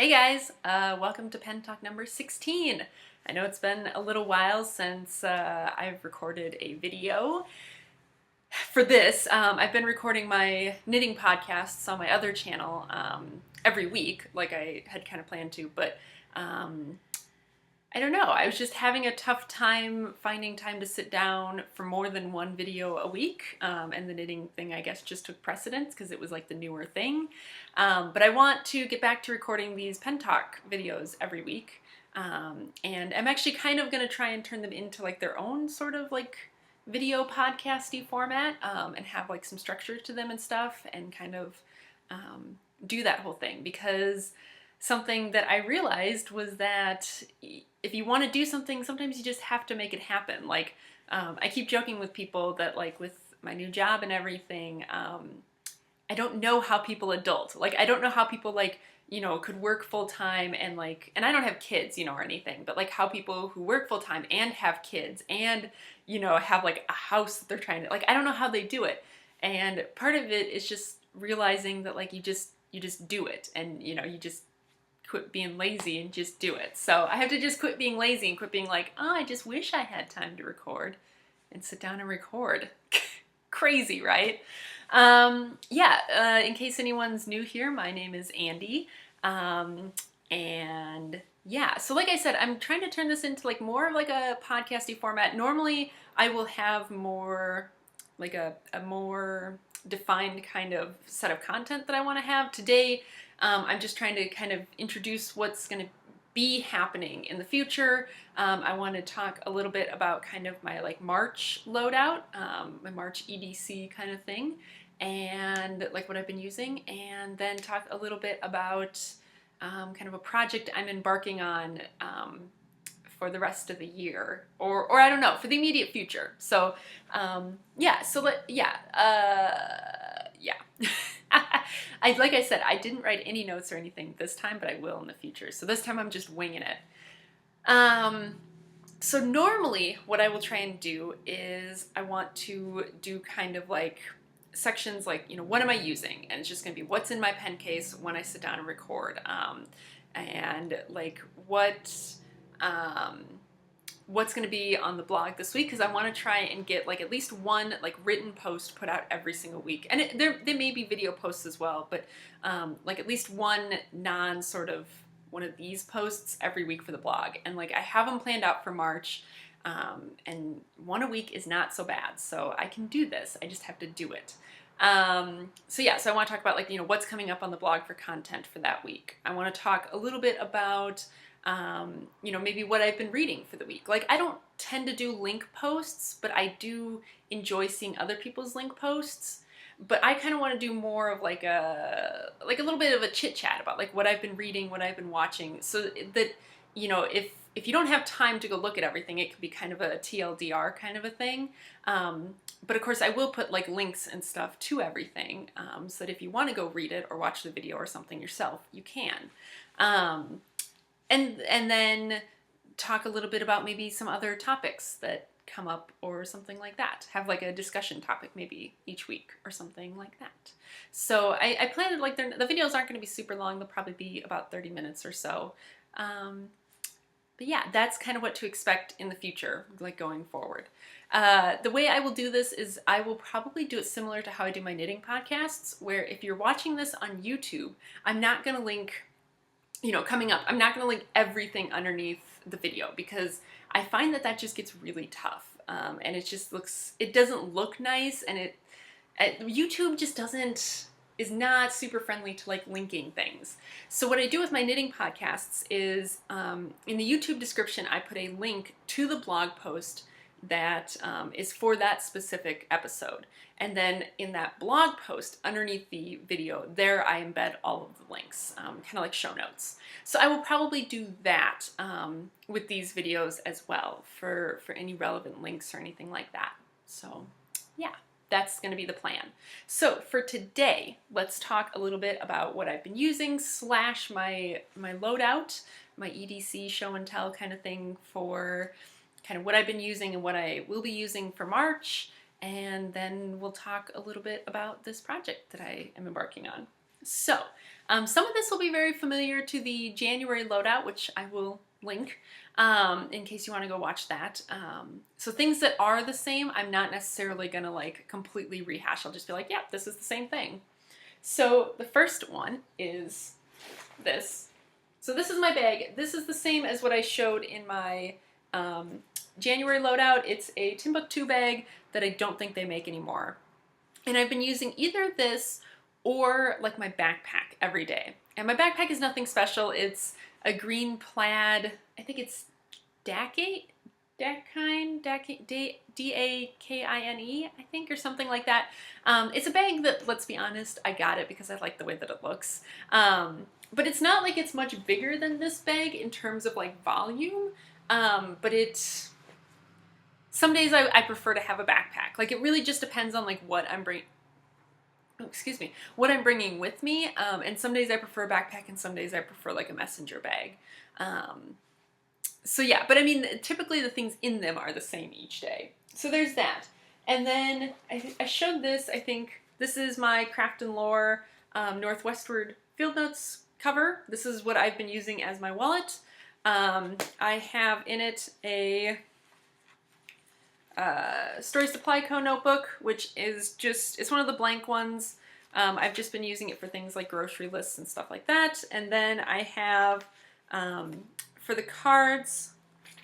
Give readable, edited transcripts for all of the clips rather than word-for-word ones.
Hey guys, welcome to Pen Talk number 16. I know it's been a little while since I've recorded a video. For this, I've been recording my knitting podcasts on my other channel every week, like I had kind of planned to, but I don't know. I was just having a tough time finding time to sit down for more than one video a week, and the knitting thing, I guess, just took precedence because it was like the newer thing. But I want to get back to recording these Pen Talk videos every week, and I'm actually kind of going to try and turn them into like their own sort of like video podcasty format, and have like some structure to them and stuff, and kind of do that whole thing because something that I realized was that if you want to do something, sometimes you just have to make it happen. Like, I keep joking with people that, like, with my new job and everything, I don't know how people adult. Like, I don't know how people, like, you know, could work full time and, like, and I don't have kids, you know, or anything, but, like, how people who work full time and have kids and, you know, have, like, a house that they're trying to, like, I don't know how they do it. And part of it is just realizing that, like, you just do it, and, you know, you just quit being lazy and just do it. So I have to just quit being lazy and quit being like, oh, I just wish I had time to record, and sit down and record. Crazy, right? In case anyone's new here, my name is Andy. And yeah, so like I said, I'm trying to turn this into like more of like a podcasty format. Normally I will have more like a more defined kind of set of content that I want to have. Today, I'm just trying to kind of introduce what's going to be happening in the future. I want to talk a little bit about kind of my like March loadout, my March EDC kind of thing, and like what I've been using, and then talk a little bit about kind of a project I'm embarking on for the rest of the year, or I don't know, for the immediate future. So like I said, I didn't write any notes or anything this time, but I will in the future. So this time I'm just winging it. So normally what I will try and do is I want to do kind of like sections like, you know, what am I using? And it's just going to be what's in my pen case when I sit down and record. And like what's going to be on the blog this week, because I want to try and get like at least one like written post put out every single week. And there may be video posts as well, but like at least one sort of one of these posts every week for the blog. And like I have them planned out for March, and one a week is not so bad. So I can do this. I just have to do it. So I want to talk about like, you know, what's coming up on the blog for content for that week. I want to talk a little bit about you know, maybe what I've been reading for the week. Like, I don't tend to do link posts, but I do enjoy seeing other people's link posts. But I kind of want to do more of like a little bit of a chit chat about like what I've been reading, what I've been watching, so that, you know, if you don't have time to go look at everything, it could be kind of a TLDR kind of a thing. But of course I will put like links and stuff to everything, so that if you want to go read it or watch the video or something yourself, you can. And then talk a little bit about maybe some other topics that come up or something like that. Have like a discussion topic maybe each week or something like that. So I planned it like the videos aren't going to be super long. They'll probably be about 30 minutes or so. But yeah, that's kind of what to expect in the future, like going forward. The way I will do this is I will probably do it similar to how I do my knitting podcasts, where if you're watching this on YouTube, I'm not going to link, you know, coming up, I'm not going to link everything underneath the video, because I find that just gets really tough. And it doesn't look nice, and YouTube just is not super friendly to like linking things. So what I do with my knitting podcasts is, in the YouTube description, I put a link to the blog post that is for that specific episode. And then in that blog post underneath the video, there I embed all of the links, kind of like show notes. So I will probably do that with these videos as well, for any relevant links or anything like that. So yeah, that's going to be the plan. So for today, let's talk a little bit about what I've been using / my loadout, my EDC show and tell kind of thing, for kind of what I've been using and what I will be using for March. And then we'll talk a little bit about this project that I am embarking on. So Some of this will be very familiar to the January loadout, which I will link in case you want to go watch that. So things that are the same, I'm not necessarily going to like completely rehash. I'll just be like, yeah, this is the same thing. So the first one is this. So this is my bag. This is the same as what I showed in my January loadout. It's a Timbuktu bag that I don't think they make anymore. And I've been using either this or like my backpack every day. And my backpack is nothing special. It's a green plaid, I think it's Dakine, D-A-K-I-N-E, I think, or something like that. It's a bag that, let's be honest, I got it because I like the way that it looks. But it's not like it's much bigger than this bag in terms of like volume, but some days I prefer to have a backpack. Like it really just depends on like what I'm bringing. Oh, excuse me, what I'm bringing with me, and some days I prefer a backpack and some days I prefer like a messenger bag. So yeah, but I mean, typically the things in them are the same each day. So there's that. And then I showed this, I think, this is my Craft and Lore Northwestward Field Notes cover. This is what I've been using as my wallet. I have in it a Story Supply Co. notebook, which is just, it's one of the blank ones. I've just been using it for things like grocery lists and stuff like that. And then I have, for the cards,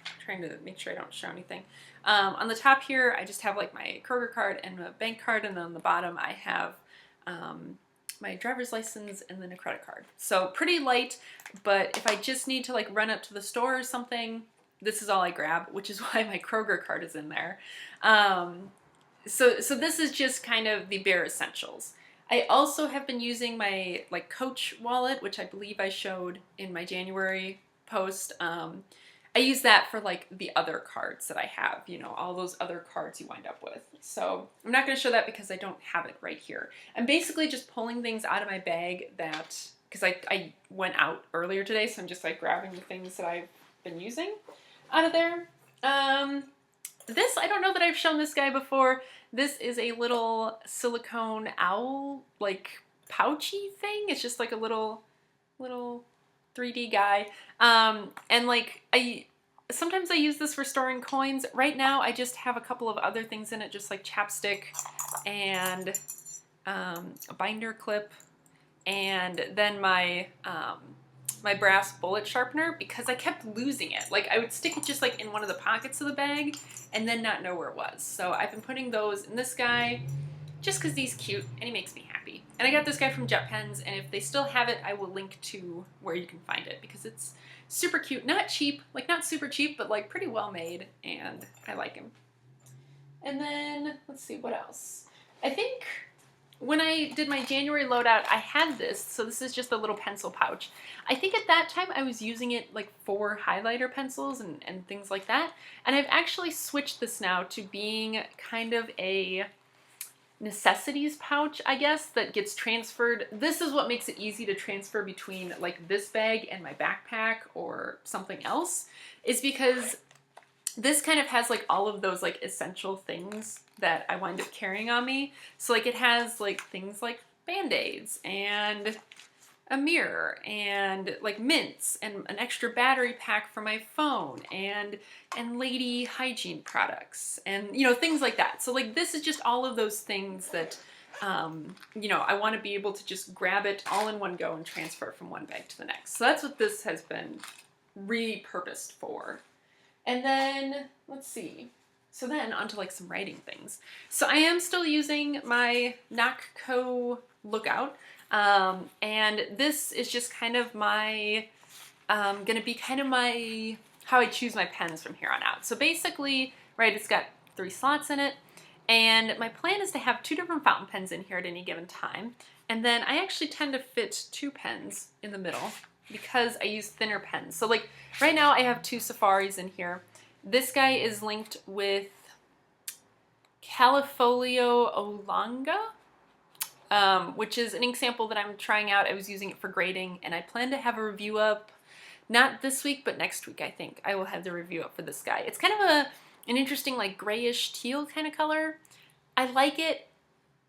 I'm trying to make sure I don't show anything. On the top here, I just have like my Kroger card and a bank card, and then on the bottom I have my driver's license and then a credit card. So pretty light, but if I just need to like run up to the store or something, this is all I grab, which is why my Kroger card is in there. So this is just kind of the bare essentials. I also have been using my like Coach wallet, which I believe I showed in my January post. I use that for like the other cards that I have, you know, all those other cards you wind up with. So I'm not going to show that because I don't have it right here. I'm basically just pulling things out of my bag that, because I went out earlier today, so I'm just like grabbing the things that I've been using out of there. This, I don't know that I've shown this guy before. This is a little silicone owl, like pouchy thing. It's just like a little 3D guy. And like sometimes I use this for storing coins. Right now I just have a couple of other things in it, just like chapstick and a binder clip, and then my my brass bullet sharpener, because I kept losing it. Like I would stick it just like in one of the pockets of the bag and then not know where it was. So I've been putting those in this guy just because he's cute and he makes me happy. And I got this guy from Jet Pens, and if they still have it, I will link to where you can find it because it's super cute. Not cheap, like not super cheap, but like pretty well made, and I like him. And then, let's see, what else? I think when I did my January loadout, I had this, so this is just a little pencil pouch. I think at that time I was using it like for highlighter pencils and things like that, and I've actually switched this now to being kind of a necessities pouch, I guess, that gets transferred. This is what makes it easy to transfer between like this bag and my backpack or something else, is because this kind of has like all of those like essential things that I wind up carrying on me. So like it has like things like Band-Aids and a mirror and like mints and an extra battery pack for my phone and lady hygiene products and, you know, things like that. So like this is just all of those things that you know, I want to be able to just grab it all in one go and transfer from one bag to the next. So that's what this has been repurposed for. And then let's see. So then onto like some writing things. So I am still using my Nocco Lookout. And this is just kind of my, gonna be kind of my, how I choose my pens from here on out. So basically, right, it's got 3 slots in it, and my plan is to have 2 different fountain pens in here at any given time. And then I actually tend to fit 2 pens in the middle because I use thinner pens. So like right now I have 2 Safaris in here. This guy is linked with Califolio Olanga, which is an ink sample that I'm trying out. I was using it for grading, and I plan to have a review up, not this week, but next week, I think. I will have the review up for this guy. It's kind of an interesting, like, grayish teal kind of color. I like it,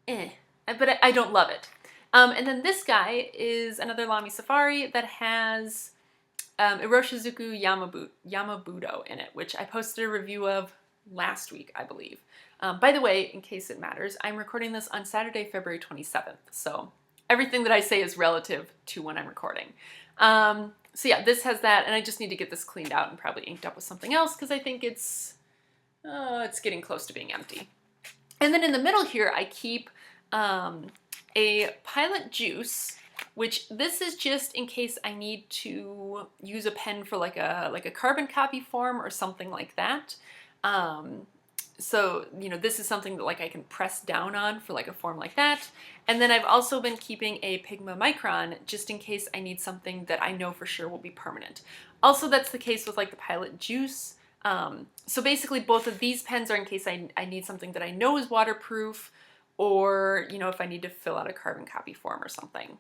but I don't love it. And then this guy is another Lamy Safari that has Iroshizuku Yamabudo in it, which I posted a review of last week, I believe. By the way, in case it matters, I'm recording this on Saturday, February 27th, so everything that I say is relative to when I'm recording. So yeah, this has that, and I just need to get this cleaned out and probably inked up with something else because I think it's getting close to being empty. And then in the middle here, I keep a Pilot Juice, which this is just in case I need to use a pen for like a carbon copy form or something like that. So, you know, this is something that like I can press down on for like a form like that. And then I've also been keeping a Pigma Micron just in case I need something that I know for sure will be permanent. Also, that's the case with like the Pilot Juice. So basically both of these pens are in case I need something that I know is waterproof, or, you know, if I need to fill out a carbon copy form or something.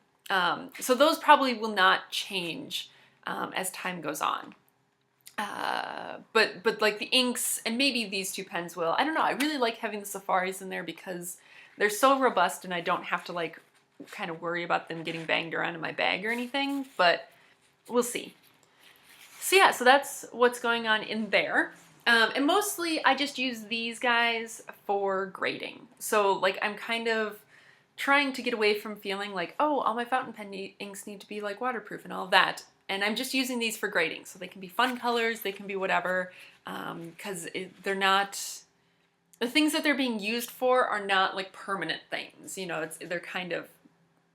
So those probably will not change as time goes on. But like the inks and maybe these two pens will. I don't know. I really like having the Safaris in there because they're so robust and I don't have to like kind of worry about them getting banged around in my bag or anything, but we'll see. So yeah, so that's what's going on in there. And mostly I just use these guys for grading. So like I'm kind of trying to get away from feeling like, oh, all my fountain pen inks need to be like waterproof and all of that. And I'm just using these for grading. So they can be fun colors, they can be whatever, because they're not, the things that they're being used for are not like permanent things. You know, they're kind of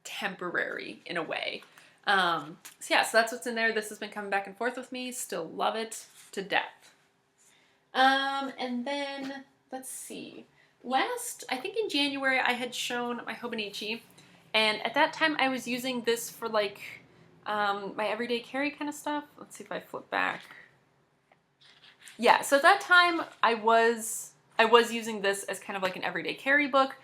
temporary in a way. So yeah, so that's what's in there. This has been coming back and forth with me. Still love it to death. And then, let's see. I think in January, I had shown my Hobonichi. And at that time, I was using this for like my everyday carry kind of stuff. Let's see if I flip back. Yeah, so at that time, I was using this as kind of like an everyday carry book.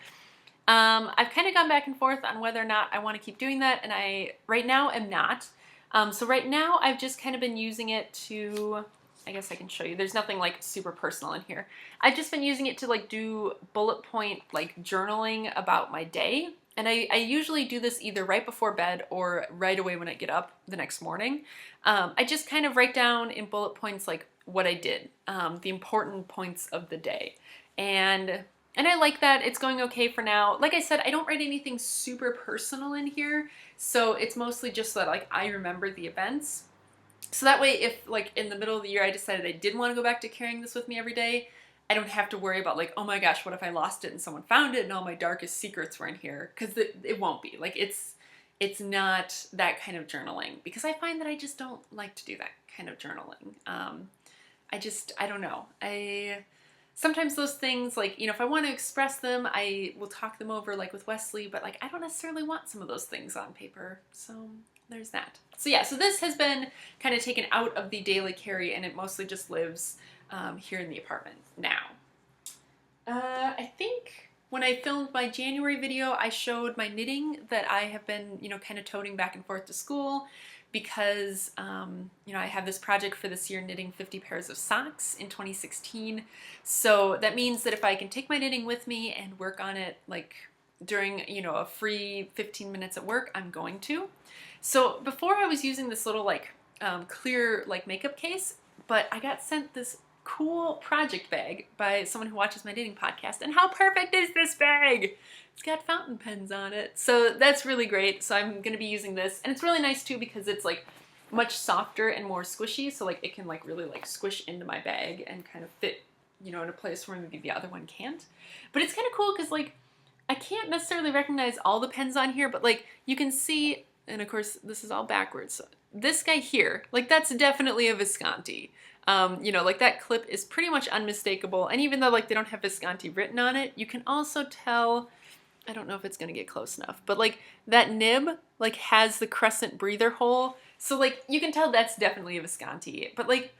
I've kind of gone back and forth on whether or not I want to keep doing that, and I right now am not. So right now I've just kind of been using it to, I guess I can show you, there's nothing like super personal in here. I've just been using it to like do bullet point like journaling about my day. And I usually do this either right before bed or right away when I get up the next morning. I just kind of write down in bullet points like what I did, the important points of the day. And I like that. It's going okay for now. Like I said, I don't write anything super personal in here, so it's mostly just that like I remember the events. So that way, if like in the middle of the year I decided I didn't want to go back to carrying this with me every day, I don't have to worry about like, oh my gosh, what if I lost it and someone found it and all my darkest secrets were in here? Because it won't be. Like it's not that kind of journaling, because I find that I just don't like to do that kind of journaling. I don't know. Sometimes those things, like, you know, if I want to express them, I will talk them over like with Wesley, but like I don't necessarily want some of those things on paper. So there's that. So yeah, so this has been kind of taken out of the daily carry, and it mostly just lives here in the apartment now. I think when I filmed my January video, I showed my knitting that I have been, you know, kind of toting back and forth to school because, you know, I have this project for this year, knitting 50 pairs of socks in 2016. So that means that if I can take my knitting with me and work on it like during, you know, a free 15 minutes at work, I'm going to. So before I was using this little like clear like makeup case, but I got sent this cool project bag by someone who watches my knitting podcast. And how perfect is this bag? It's got fountain pens on it. So that's really great. So I'm going to be using this. And it's really nice too because it's like much softer and more squishy. So like it can like really like squish into my bag and kind of fit, you know, in a place where maybe the other one can't. But it's kind of cool because like I can't necessarily recognize all the pens on here, but like you can see, and of course this is all backwards. So this guy here, like that's definitely a Visconti. You know, like that clip is pretty much unmistakable. And even though like they don't have Visconti written on it, you can also tell, I don't know if it's going to get close enough, but like that nib like has the crescent breather hole. So like you can tell that's definitely a Visconti. But like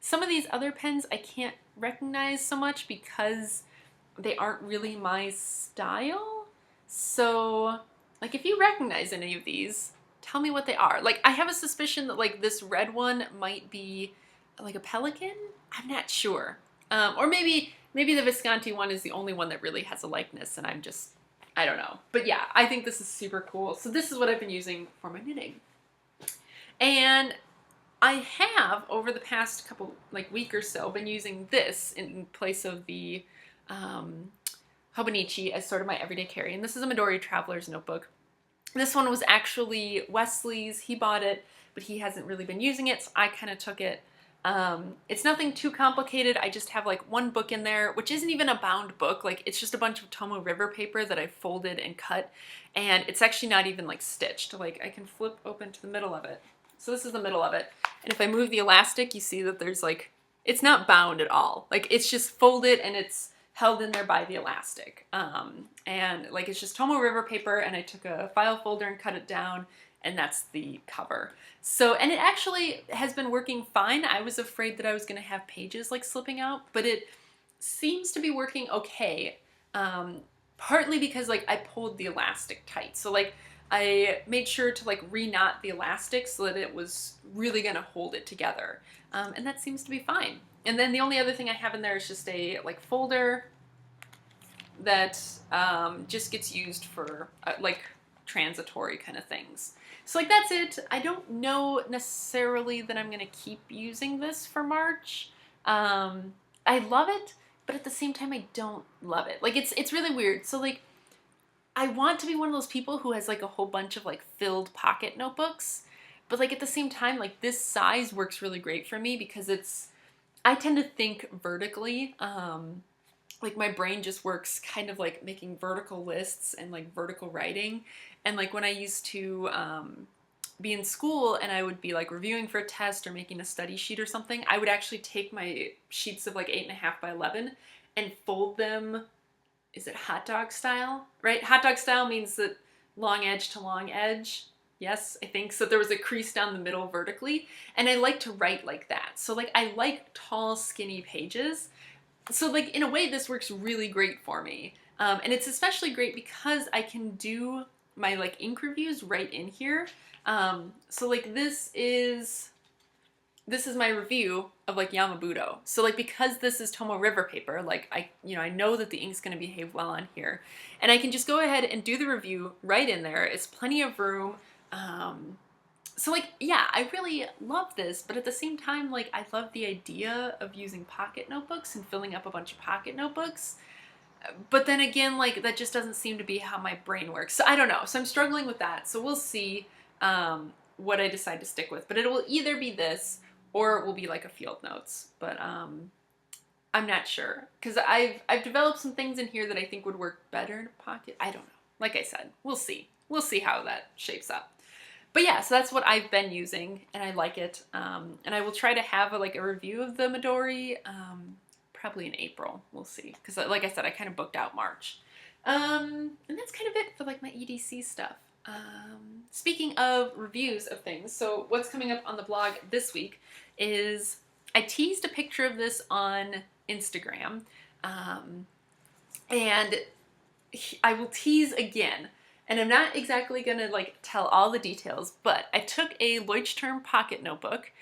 some of these other pens I can't recognize so much because they aren't really my style. So like if you recognize any of these, tell me what they are. Like I have a suspicion that like this red one might be like a pelican? I'm not sure. Or maybe the Visconti one is the only one that really has a likeness and I'm just I don't know. But yeah, I think this is super cool. So this is what I've been using for my knitting. And I have, over the past couple, like week or so, been using this in place of the Hobonichi as sort of my everyday carry. And this is a Midori Traveler's Notebook. This one was actually Wesley's. He bought it, but he hasn't really been using it, so I kind of took it. It's nothing too complicated. I just have like one book in there, which isn't even a bound book. Like, it's just a bunch of Tomoe River paper that I folded and cut, and it's actually not even like stitched. Like, I can flip open to the middle of it. So this is the middle of it. And if I move the elastic, you see that there's like, it's not bound at all. Like, it's just folded and it's held in there by the elastic. And like, it's just Tomoe River paper, and I took a file folder and cut it down, and that's the cover. So, and it actually has been working fine. I was afraid that I was gonna have pages like slipping out, but it seems to be working okay. Partly because like I pulled the elastic tight. So like, I made sure to like re-knot the elastic so that it was really gonna hold it together. And that seems to be fine. And then the only other thing I have in there is just a like folder that just gets used for like transitory kind of things. So like, that's it. I don't know necessarily that I'm gonna keep using this for March. I love it, but at the same time I don't love it. Like, it's really weird. So like, I want to be one of those people who has like a whole bunch of like filled pocket notebooks, but like at the same time, like this size works really great for me because I tend to think vertically. Like, my brain just works kind of like making vertical lists and like vertical writing. And like, when I used to be in school and I would be like reviewing for a test or making a study sheet or something, I would actually take my sheets of like 8.5 by 11 and fold them. Is it hot dog style, right? Hot dog style means that long edge to long edge. Yes, I think so. There was a crease down the middle vertically, and I like to write like that. So like, I like tall, skinny pages. So like, in a way, this works really great for me. And it's especially great because I can do my like ink reviews right in here. So like, this is my review of like Yamabudo. So like, because this is Tomoe River paper, like I know that the ink's gonna behave well on here, and I can just go ahead and do the review right in there. It's plenty of room. So like, yeah, I really love this, but at the same time, like, I love the idea of using pocket notebooks and filling up a bunch of pocket notebooks. But then again, like, that just doesn't seem to be how my brain works. So I don't know. So I'm struggling with that. So we'll see what I decide to stick with. But it will either be this or it will be like a field notes. But I'm not sure, because I've developed some things in here that I think would work better in a pocket. I don't know. Like I said, we'll see. We'll see how that shapes up. But yeah, so that's what I've been using, and I like it. And I will try to have a review of the Midori probably in April. We'll see, because like I said, I kind of booked out March. And that's kind of it for like my EDC stuff. Speaking of reviews of things, so what's coming up on the blog this week is I teased a picture of this on Instagram, and I will tease again. And I'm not exactly gonna like tell all the details, but I took a Leuchtturm pocket notebook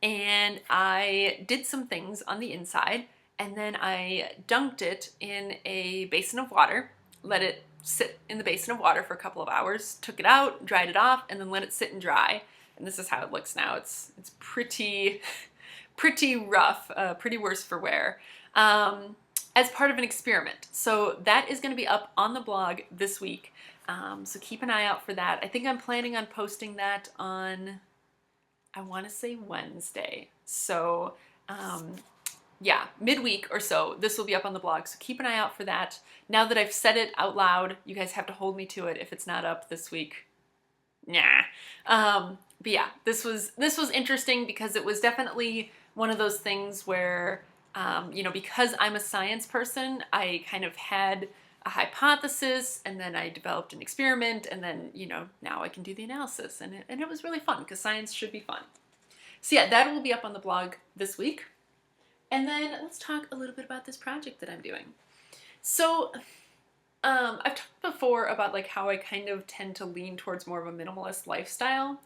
and I did some things on the inside, and then I dunked it in a basin of water, let it sit in the basin of water for a couple of hours, took it out, dried it off, and then let it sit and dry. And this is how it looks now. It's pretty rough, pretty worse for wear. As part of an experiment. So that is gonna be up on the blog this week. So keep an eye out for that. I think I'm planning on posting that on, I want to say Wednesday. So yeah, midweek or so, this will be up on the blog. So keep an eye out for that. Now that I've said it out loud, you guys have to hold me to it. If it's not up this week, nah. But yeah, this was interesting because it was definitely one of those things where, because I'm a science person, I kind of had a hypothesis, and then I developed an experiment, and then, now I can do the analysis, and it was really fun, because science should be fun. So yeah, that will be up on the blog this week. And then let's talk a little bit about this project that I'm doing. So I've talked before about like how I kind of tend to lean towards more of a minimalist lifestyle,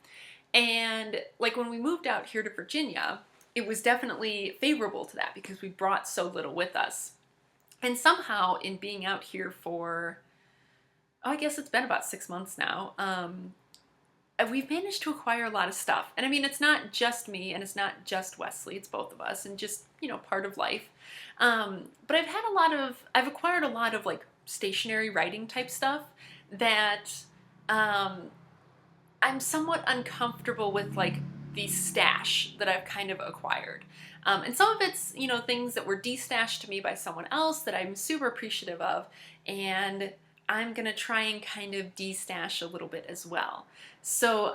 and like when we moved out here to Virginia, it was definitely favorable to that because we brought so little with us. And somehow, in being out here for oh, I guess it's been about 6 months now. We've managed to acquire a lot of stuff. And I mean, it's not just me and it's not just Wesley, it's both of us and just, you know, part of life. But I've acquired a lot of like stationary writing type stuff that um, I'm somewhat uncomfortable with, like the stash that I've kind of acquired. And some of it's, you know, things that were destashed to me by someone else that I'm super appreciative of. And I'm gonna try and kind of destash a little bit as well. So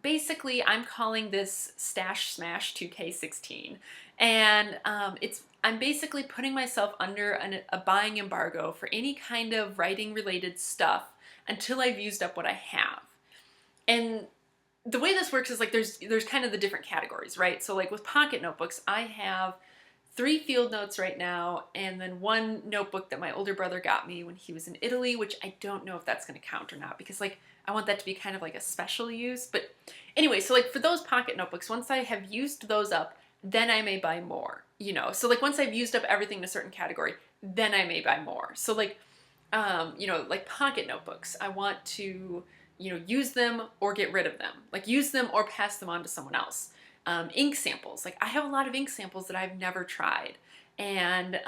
basically, I'm calling this Stash Smash 2K16, and I'm basically putting myself under a buying embargo for any kind of writing related stuff until I've used up what I have. And the way this works is like there's kind of the different categories, right? So like with pocket notebooks, I have 3 field notes right now, and then 1 notebook that my older brother got me when he was in Italy, which I don't know if that's going to count or not, because like I want that to be kind of like a special use. But anyway, so like for those pocket notebooks, once I have used those up, then I may buy more, you know. So like once I've used up everything in a certain category, then I may buy more. So like you know, like pocket notebooks, I want to, you know, use them or get rid of them, like use them or pass them on to someone else. Ink samples, like I have a lot of ink samples that I've never tried, and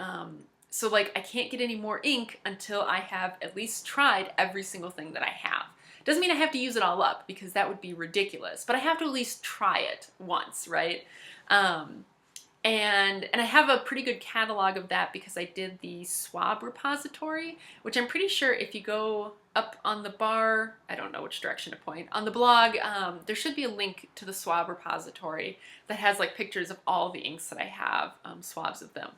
so like I can't get any more ink until I have at least tried every single thing that I have. Doesn't mean I have to use it all up, because that would be ridiculous, but I have to at least try it once, right? Um, and I have a pretty good catalog of that because I did the swab repository, which I'm pretty sure if you go up on the bar, I don't know which direction to point, on the blog, there should be a link to the swab repository that has like pictures of all the inks that I have, swabs of them.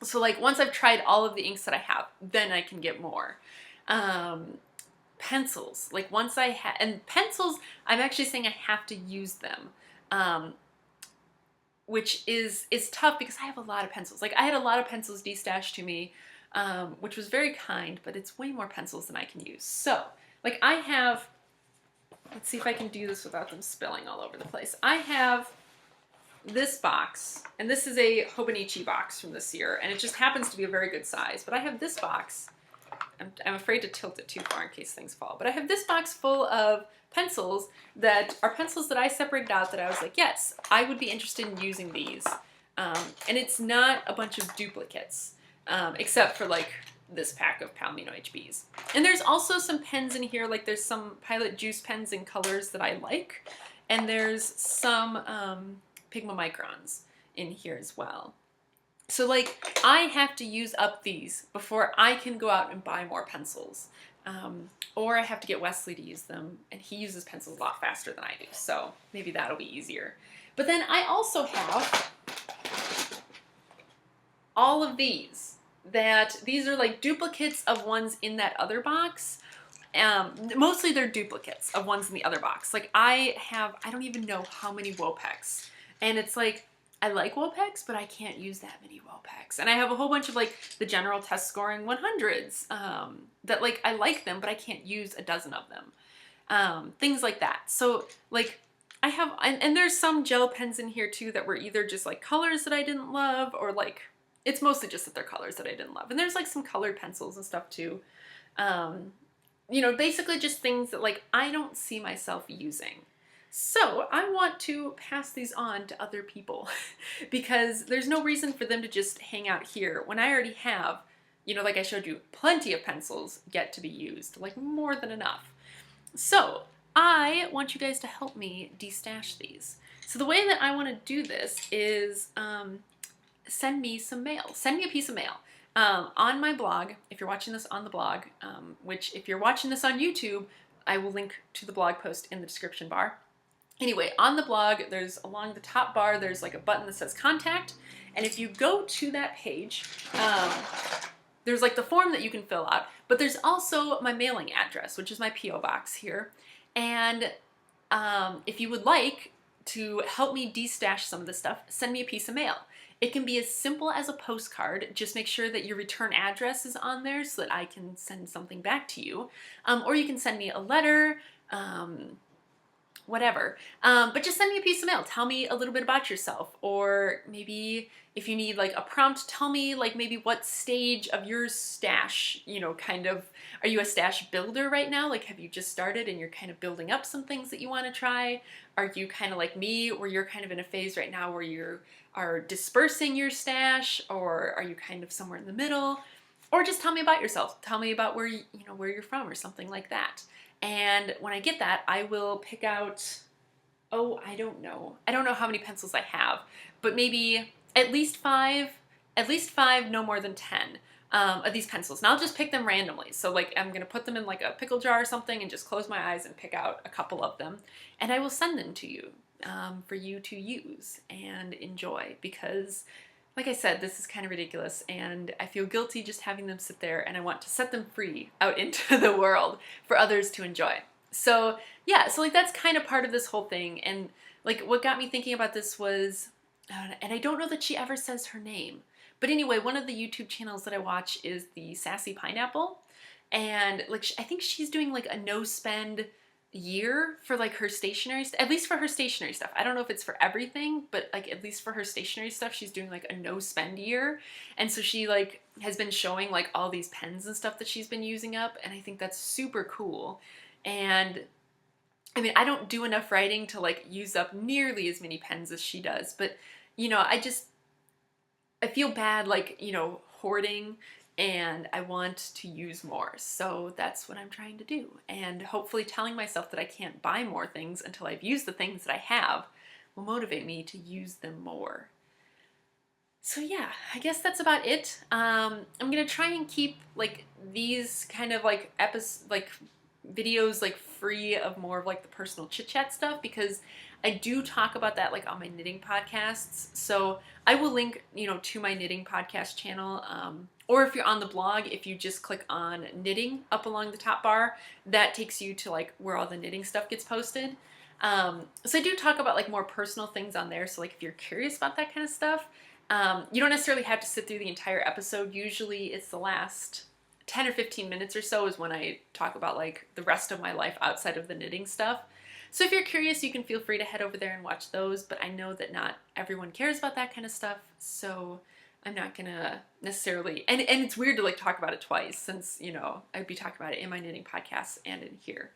So like once I've tried all of the inks that I have, then I can get more. Pencils, like once I have, and pencils, I'm actually saying I have to use them. Which is tough because I have a lot of pencils. Like I had a lot of pencils destashed to me, which was very kind, but it's way more pencils than I can use. So, like I have, let's see if I can do this without them spilling all over the place. I have this box, and this is a Hobonichi box from this year, and it just happens to be a very good size, but I have this box. I'm afraid to tilt it too far in case things fall, but I have this box full of pencils that are pencils that I separated out that I was like, yes, I would be interested in using these. And it's not a bunch of duplicates, except for like this pack of Palomino HBs. And there's also some pens in here, like there's some Pilot Juice pens in colors that I like, and there's some Pigma Microns in here as well. So like I have to use up these before I can go out and buy more pencils. Or I have to get Wesley to use them, and he uses pencils a lot faster than I do, so maybe that'll be easier. But then I also have all of these, these are like duplicates of ones in that other box. Mostly they're duplicates of ones in the other box. Like I don't even know how many Wopex, and it's like, I like Wopex, but I can't use that many Wopex. And I have a whole bunch of like the general test scoring 100s that like I like them, but I can't use a dozen of them. Things like that. So like I have, and there's some gel pens in here too that were either just like colors that I didn't love, or like, it's mostly just that they're colors that I didn't love. And there's like some colored pencils and stuff too. You know, basically just things that like I don't see myself using. So I want to pass these on to other people because there's no reason for them to just hang out here when I already have, you know, like I showed you, plenty of pencils yet to be used, like more than enough. So I want you guys to help me destash these. So the way that I want to do this is send me some mail. Send me a piece of mail. On my blog, if you're watching this on the blog, which if you're watching this on YouTube, I will link to the blog post in the description bar. Anyway, on the blog, there's along the top bar, there's like a button that says contact. And if you go to that page, there's like the form that you can fill out, but there's also my mailing address, which is my P.O. box here. And if you would like to help me destash some of this stuff, send me a piece of mail. It can be as simple as a postcard. Just make sure that your return address is on there so that I can send something back to you. Or you can send me a letter, whatever. But just send me a piece of mail. Tell me a little bit about yourself, or maybe if you need like a prompt, tell me like maybe what stage of your stash, you know, kind of, are you a stash builder right now? Like, have you just started and you're kind of building up some things that you want to try? Are you kind of like me, where you're kind of in a phase right now where you are dispersing your stash, or are you kind of somewhere in the middle? Or just tell me about yourself. Tell me about where you know, where you're from or something like that. And when I get that, I will pick out, oh, I don't know. I don't know how many pencils I have, but maybe at least five, no more than 10 of these pencils. And I'll just pick them randomly. So like I'm gonna put them in like a pickle jar or something and just close my eyes and pick out a couple of them. And I will send them to you for you to use and enjoy, because like I said, this is kind of ridiculous and I feel guilty just having them sit there, and I want to set them free out into the world for others to enjoy. So yeah, so like that's kind of part of this whole thing. And like what got me thinking about this was, and I don't know that she ever says her name, but anyway, one of the YouTube channels that I watch is the Sassy Pineapple. And like I think she's doing like a no spend year for like her stationery, at least for her stationery stuff. I don't know if it's for everything, but like at least for her stationery stuff, she's doing like a no spend year. And so she like has been showing like all these pens and stuff that she's been using up, and I think that's super cool. And I mean, I don't do enough writing to like use up nearly as many pens as she does, but you know, I feel bad like, you know, hoarding, and I want to use more. So that's what I'm trying to do. And hopefully telling myself that I can't buy more things until I've used the things that I have will motivate me to use them more. So yeah, I guess that's about it. I'm gonna try and keep like these kind of like videos like free of more of like the personal chit chat stuff, because I do talk about that like on my knitting podcasts. So I will link, you know, to my knitting podcast channel. Or if you're on the blog, if you just click on knitting up along the top bar, that takes you to like where all the knitting stuff gets posted. So I do talk about like more personal things on there. So like if you're curious about that kind of stuff, you don't necessarily have to sit through the entire episode. Usually it's the last 10 or 15 minutes or so is when I talk about like the rest of my life outside of the knitting stuff. So if you're curious, you can feel free to head over there and watch those, but I know that not everyone cares about that kind of stuff, so I'm not gonna necessarily, and it's weird to like talk about it twice, since, you know, I'd be talking about it in my knitting podcast and in here.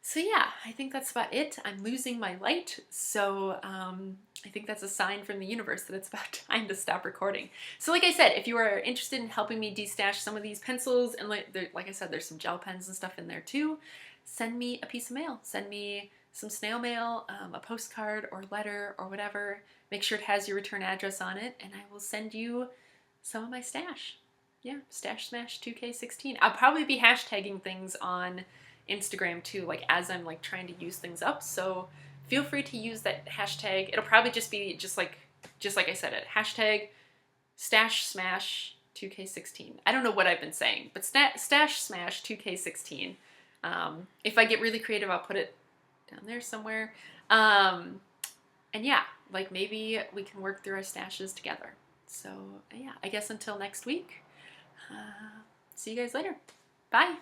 So yeah, I think that's about it. I'm losing my light, so I think that's a sign from the universe that it's about time to stop recording. So like I said, if you are interested in helping me destash some of these pencils, and like I said, there's some gel pens and stuff in there too, send me a piece of mail. Send me some snail mail, a postcard or letter or whatever. Make sure it has your return address on it, and I will send you some of my stash. Yeah, Stash Smash 2K16. I'll probably be hashtagging things on Instagram too, like as I'm like trying to use things up. So feel free to use that hashtag. It'll probably just be just like I said it. Hashtag Stash Smash 2K16. I don't know what I've been saying, but Stash Smash 2K16. If I get really creative, I'll put it down there somewhere. And yeah, like maybe we can work through our stashes together. So yeah, I guess until next week, see you guys later. Bye.